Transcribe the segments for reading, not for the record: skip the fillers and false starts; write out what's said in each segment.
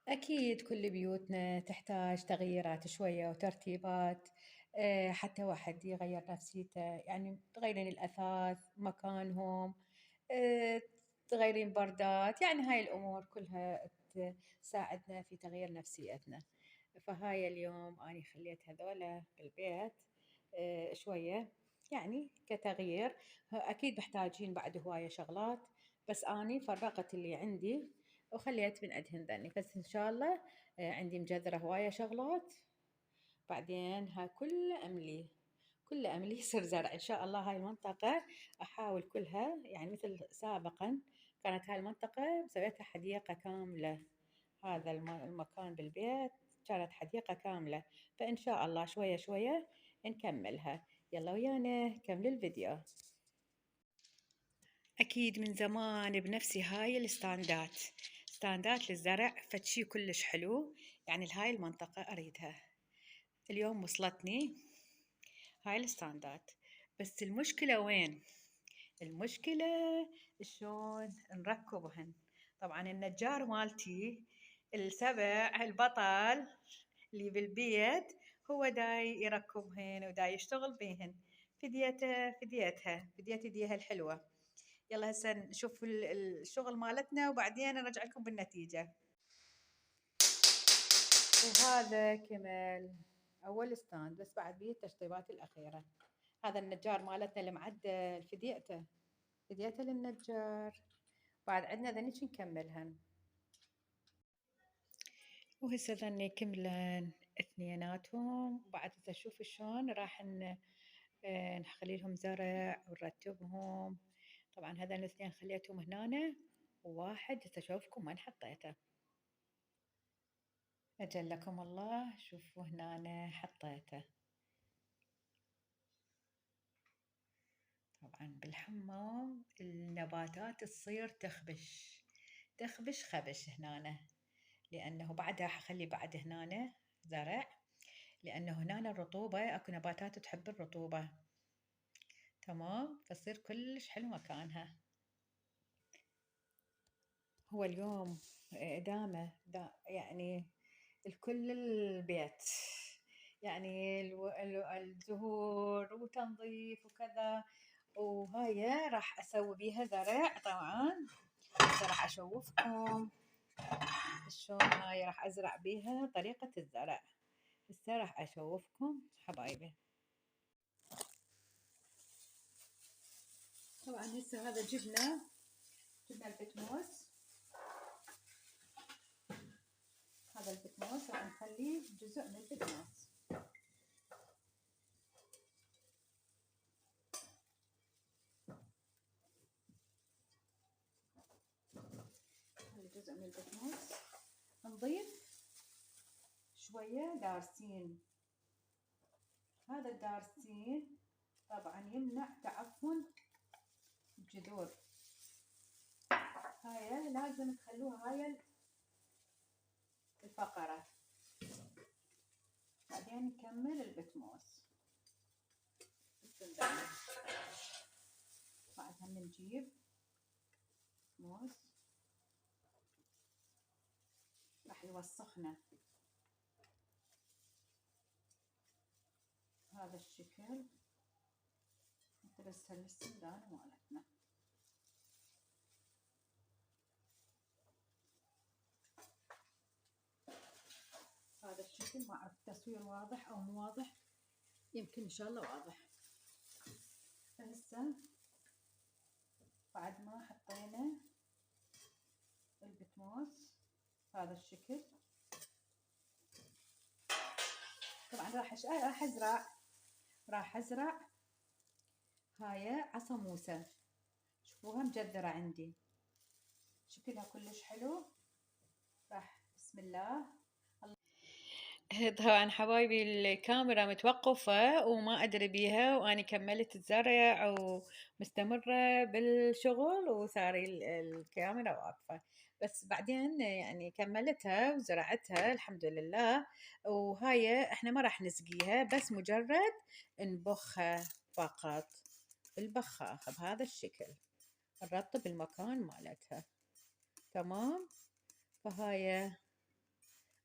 أكيد كل بيوتنا تحتاج تغييرات شوية وترتيبات. حتى واحد يغير نفسيته، يعني تغيرين الأثاث مكانهم. آه، تغيرين بردات، يعني هاي الأمور كلها تساعدنا في تغيير نفسيتنا. فهاي اليوم أنا خليت هذولا بالبيت شوية، يعني كتغيير. أكيد محتاجين بعد هواية شغلات، بس أني فرغت اللي عندي وخليت من عندهن ذني. بس إن شاء الله عندي مجذرة هواية شغلات. بعدين هاي كله أملي يصير زرع إن شاء الله. هاي المنطقة أحاول كلها، يعني مثل سابقا كانت هاي المنطقة مسويتها حديقة كاملة. هذا المكان بالبيت كانت حديقة كاملة. فإن شاء الله شوية شوية نكملها. يلا ويانا كمل الفيديو. أكيد من زمان بنفسي هاي ستاندات للزرع، فتشي كلش حلو. يعني لهاي المنطقة أريدها. اليوم وصلتني هاي الستاندات، بس المشكلة وين؟ المشكلة شلون نركبهن. طبعا النجار مالتي السبع البطل اللي بالبيت هو داي يركبهن وداي يشتغل بيهن. فديت ايديها الحلوة. يلا هسه نشوف الشغل مالتنا وبعدين نرجع لكم بالنتيجة. وهذا كمل أول ستاند، بس بعد بيه التشطيبات الأخيرة. هذا النجار مالتنا المعدل فديته للنجار. بعد عندنا ذنيك نكملهن. وهسه ذني كملن اثنيناتهم. وبعد هسه شوف شلون راح نخلي لهم زرع ونرتبهم. طبعا هذا الاثنين خليتهم هنا، وواحد هسه اشوفكم وين حطيته. أجلكم الله، شوفوا هنا أنا حطيته. طبعا بالحمام النباتات تصير تخبش خبش هنا، لأنه بعدها حخلي بعد هنا زرع، لأنه هنا الرطوبة أكو نباتات تحب الرطوبة. تمام، فتصير كلش حلو مكانها. هو اليوم دامه يعني الكل البيت، يعني الزهور وتنظيف وكذا. وهاي راح أسوي بيها زرع طبعا. هسه راح أشوفكم شلون هاي راح أزرع بيها طريقة الزرع. هسه راح أشوفكم حبايبي. طبعا هسه هذا جبنا البتموس. هذا البتموس راح نخليه جزء من البتموس. هذا جزء من البتموس. نضيف شوية دارسين. هذا الدارسين طبعا يمنع تعفن الجذور. هاي لازم تخلوها هاي الفقرة. بعدين نكمل البتموس. بعدها نجيب موس راح يوسخنا هذا الشكل. بس السندانة مالتنا. هذا الشكل، ما أعرف التصوير واضح أو مو واضح، يمكن إن شاء الله واضح. فهسه بعد ما حطينا البتموس هذا الشكل، طبعا راح أزرع هاي عصا موسى. شوفوها مجذرة عندي، شكلها كلش حلو. راح بسم الله. طبعا حبايبي الكاميرا متوقفة وما أدري بيها، وأنا كملت الزرع ومستمرة بالشغل وصار الكاميرا واقفة. بس بعدين يعني كملتها وزرعتها الحمد لله. وهاي احنا ما راح نسقيها، بس مجرد نبخها فقط بالبخاخ بهذا الشكل. نرطب المكان مالتها. تمام. فهاي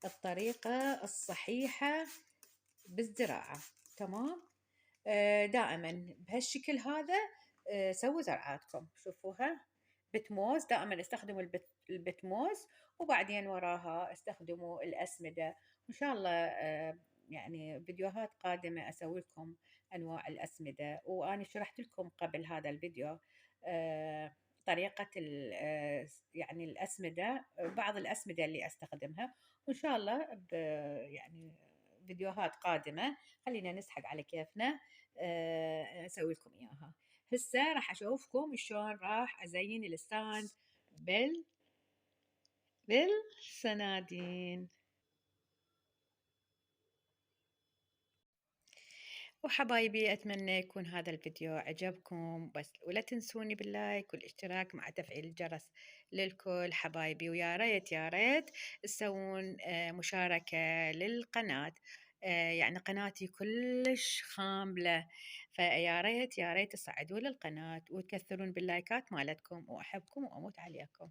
الطريقة الصحيحة بالزراعة. تمام. دائما بهالشكل هذا. سووا زرعاتكم، شوفوها. بتموز دائما استخدموا البتموز، وبعدين وراها استخدموا الأسمدة. وإن شاء الله يعني فيديوهات قادمة أسوي لكم أنواع الأسمدة. وأنا شرحت لكم قبل هذا الفيديو طريقة يعني الأسمدة، بعض الأسمدة اللي أستخدمها. وإن شاء الله يعني فيديوهات قادمة خلينا نسحق على كيفنا أسوي لكم إياها. هسه راح أشوفكم شلون راح أزين الستاند بالصنادين. وحبايبي أتمنى يكون هذا الفيديو عجبكم، بس ولا تنسوني باللايك والاشتراك مع تفعيل الجرس للكل حبايبي. ويا ريت يا ريت تسوون مشاركة للقناة. يعني قناتي كلش خاملة، فيا ريت يا ريت تصعدوا للقناة وتكثرون باللايكات مالتكم، وأحبكم وأموت عليكم.